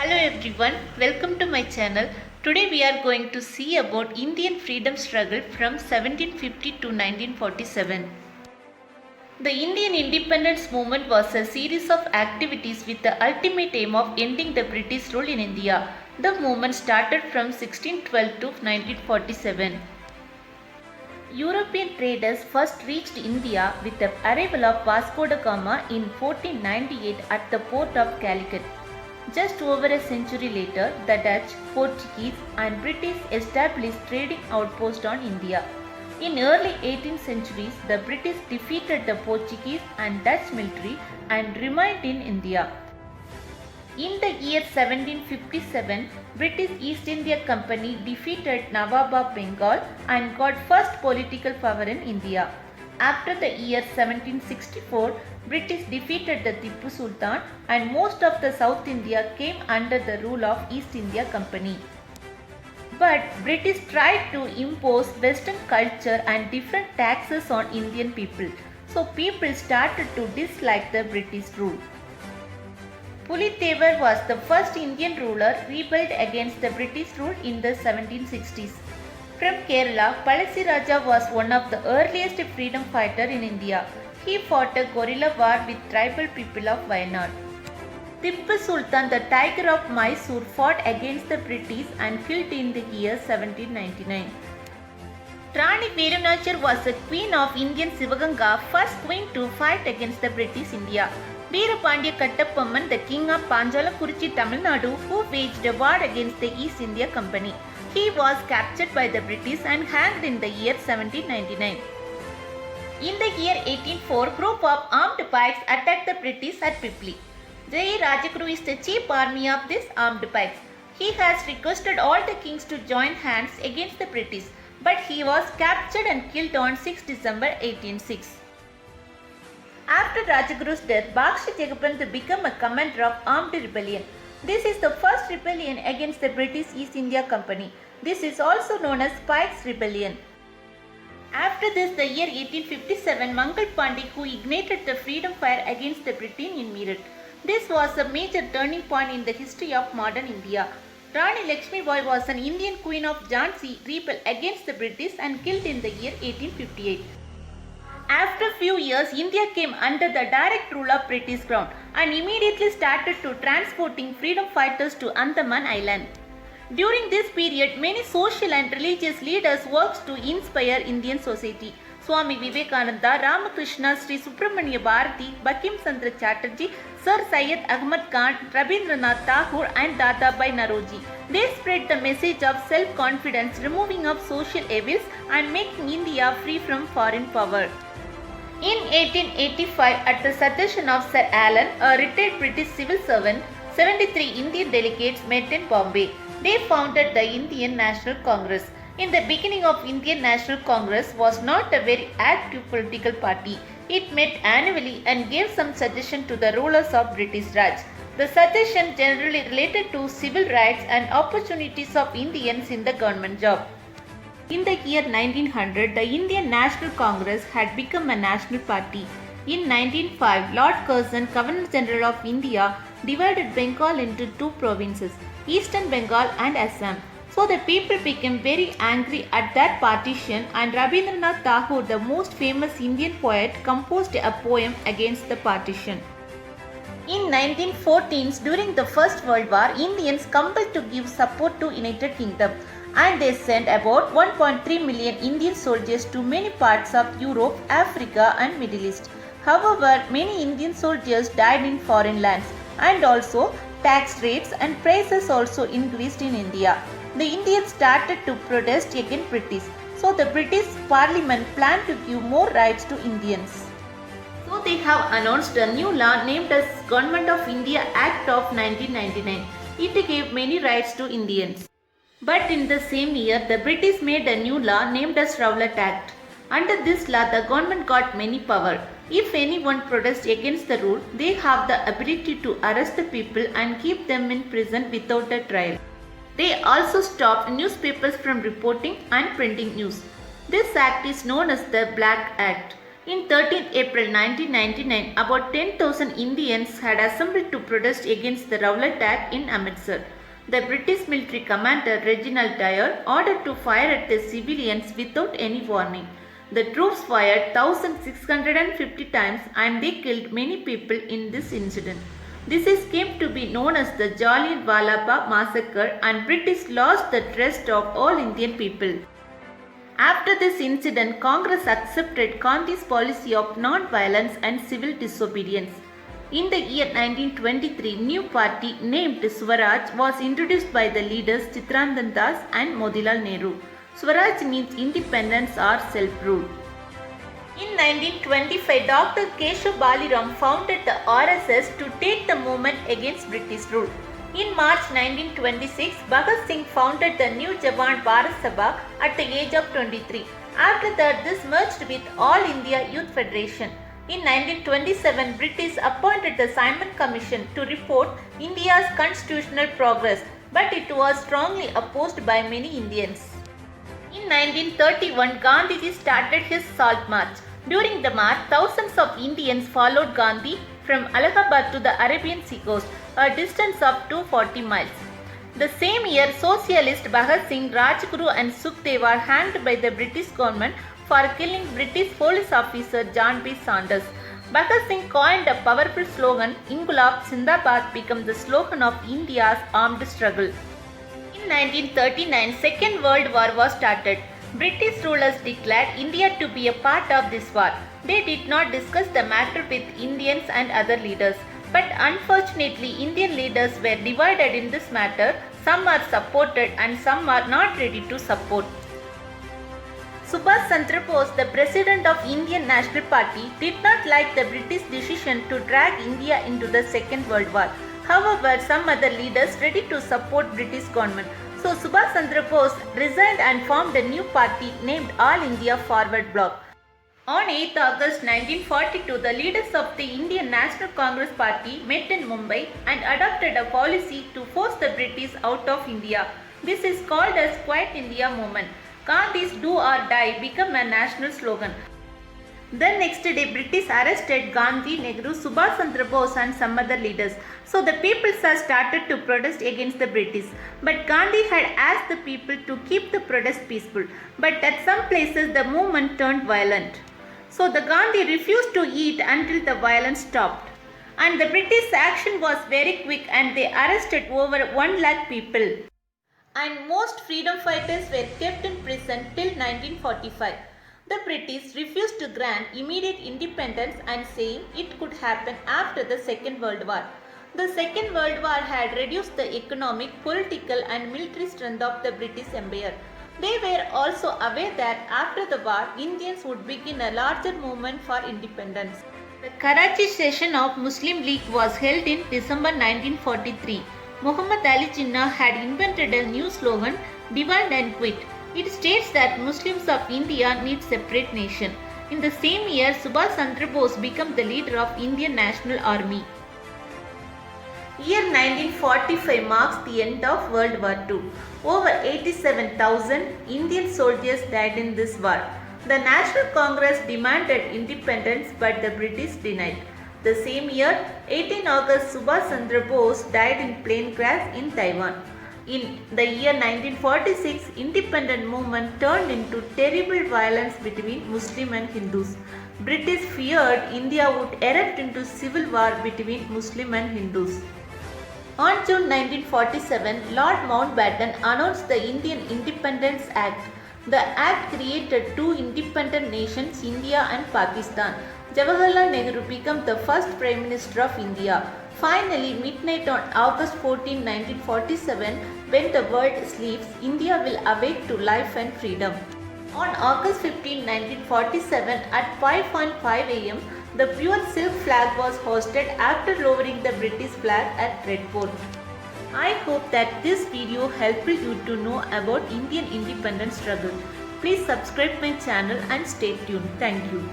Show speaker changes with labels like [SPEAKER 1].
[SPEAKER 1] Hello everyone, welcome to my channel. Today we are going to see about Indian freedom struggle from 1750 to 1947. The Indian independence movement was a series of activities with the ultimate aim of ending the British rule in India. The movement started from 1612 to 1947. European traders first reached India with the arrival of Vasco da Gama in 1498 at the port of Calicut. Just over a century later, the Dutch, Portuguese and British established trading outposts on India. In early 18th centuries, the British defeated the Portuguese and Dutch military and remained in India. In the year 1757, British East India Company defeated Nawab of Bengal and got first political power in India. After the year 1764, British defeated the Tipu Sultan and most of the South India came under the rule of East India Company. But British tried to impose Western culture and different taxes on Indian people, so people started to dislike the British rule. Pulithevar was the first Indian ruler rebelled against the British rule in the 1760s. From Kerala, Palasi Raja was one of the earliest freedom fighters in India. He fought a guerrilla war with tribal people of Wayanad. Tipu Sultan, the Tiger of Mysore, fought against the British and killed in the year 1799. Rani Veeranachar was the queen of Indian Sivaganga, first queen to fight against the British India. Veerapandya Kattapamman, the king of Panjalakuruchi, Tamil Nadu, who waged a war against the East India Company. He was captured by the British and hanged in the year 1799. In the year 1804, group of armed pikes attacked the British at Pipli. J. Rajaguru is the chief army of these armed pikes. He has requested all the kings to join hands against the British, but he was captured and killed on 6 December 1806. After Rajaguru's death, Bakshi Jagabandhu became a commander of armed rebellion. This is the first rebellion against the British East India Company. This is also known as Pike's Rebellion. After this, the year 1857, Mangal Pandey, who ignited the freedom fire against the British in Meerut. This was a major turning point in the history of modern India. Rani Lakshmi Bai was an Indian queen of Jhansi, rebelled against the British and killed in the year 1858. After a few years, India came under the direct rule of British Crown and immediately started to transporting freedom fighters to Andaman Island. During this period, many social and religious leaders worked to inspire Indian society. Swami Vivekananda, Ramakrishna, Sri Subramanya Bharati, Bankim Chandra Chatterjee, Sir Syed Ahmad Khan, Rabindranath Tagore and Dadabhai Naoroji. They spread the message of self-confidence, removing of social evils and making India free from foreign power. In 1885, at the suggestion of Sir Allen, a retired British civil servant, 73 Indian delegates met in Bombay. They founded the Indian National Congress. In the beginning of Indian National Congress was not a very active political party. It met annually and gave some suggestion to the rulers of British Raj. The suggestion generally related to civil rights and opportunities of Indians in the government job. In the year 1900, the Indian National Congress had become a national party. In 1905, Lord Curzon, Governor General of India, divided Bengal into two provinces, Eastern Bengal and Assam. So the people became very angry at that partition and Rabindranath Tagore, the most famous Indian poet, composed a poem against the partition. In 1914, during the First World War, Indians compelled to give support to United Kingdom and they sent about 1.3 million Indian soldiers to many parts of Europe, Africa and Middle East. However, many Indian soldiers died in foreign lands and also tax rates and prices also increased in India. The Indians started to protest against British, so the British Parliament planned to give more rights to Indians. So they have announced a new law named as Government of India Act of 1999. It gave many rights to Indians. But in the same year, the British made a new law named as Rowlatt Act. Under this law, the government got many power. If anyone protests against the rule, they have the ability to arrest the people and keep them in prison without a trial. They also stopped newspapers from reporting and printing news. This act is known as the Black Act. In 13th April 1999, about 10,000 Indians had assembled to protest against the Rowlatt Act in Amritsar. The British military commander Reginald Dyer ordered to fire at the civilians without any warning. The troops fired 1,650 times and they killed many people in this incident. This came to be known as the Jallianwala Bagh massacre, and British lost the trust of all Indian people. After this incident, Congress accepted Gandhi's policy of non-violence and civil disobedience. In the year 1923, new party named Swaraj was introduced by the leaders Chittaranjan Das and Motilal Nehru. Swaraj means independence or self-rule. In 1925, Dr. Keshav Baliram founded the RSS to take the movement against British rule. In March 1926, Bhagat Singh founded the New Jawan Bharat Sabha at the age of 23. After that, this merged with All India Youth Federation. In 1927, British appointed the Simon Commission to report India's constitutional progress, but it was strongly opposed by many Indians. In 1931, Gandhiji started his Salt March. During the march, thousands of Indians followed Gandhi from Allahabad to the Arabian Sea coast, a distance of 240 miles. The same year, socialist Bhagat Singh, Rajguru and Sukhdev were hanged by the British government for killing British police officer John B. Saunders. Bhagat Singh coined a powerful slogan, Ingulab Zindabad, became the slogan of India's armed struggle. In 1939, Second World War was started. British rulers declared India to be a part of this war. They did not discuss the matter with Indians and other leaders. But unfortunately, Indian leaders were divided in this matter. Some are supported and some are not ready to support. Subhash Chandra Bose, the president of Indian National Party, did not like the British decision to drag India into the Second World War. However, some other leaders ready to support British government. So Subhash Chandra Bose resigned and formed a new party named All India Forward Bloc. On 8 August 1942, the leaders of the Indian National Congress Party met in Mumbai and adopted a policy to force the British out of India. This is called as Quiet India Movement. Gandhi's Do or Die became a national slogan. The next day, British arrested Gandhi, Nehru, Subhash Chandra Bose and some other leaders. So the people started to protest against the British. But Gandhi had asked the people to keep the protest peaceful. But at some places, the movement turned violent. So the Gandhi refused to eat until the violence stopped. And the British action was very quick and they arrested over 1 lakh people. And most freedom fighters were kept in prison till 1945. The British refused to grant immediate independence and saying it could happen after the Second World War. The Second World War had reduced the economic, political and military strength of the British Empire. They were also aware that after the war, Indians would begin a larger movement for independence. The Karachi session of Muslim League was held in December 1943. Muhammad Ali Jinnah had invented a new slogan, Divide and Quit. It states that Muslims of India need separate nation. In the same year, Subhash Chandra Bose became the leader of Indian National Army. Year 1945 marks the end of World War II. Over 87,000 Indian soldiers died in this war. The National Congress demanded independence but the British denied. The same year, 18 August, Subhash Chandra Bose died in plane crash in Taiwan. In the year 1946, independent movement turned into terrible violence between Muslim and Hindus. British feared India would erupt into civil war between Muslim and Hindus. On June 1947, Lord Mountbatten announced the Indian Independence Act. The act created two independent nations, India and Pakistan. Jawaharlal Nehru became the first Prime Minister of India. Finally, midnight on August 14, 1947, when the world sleeps, India will awake to life and freedom. On August 15, 1947, at 5:05 am, the pure silk flag was hoisted after lowering the British flag at Red Fort. I hope that this video helped you to know about Indian independence struggle. Please subscribe my channel and stay tuned. Thank you.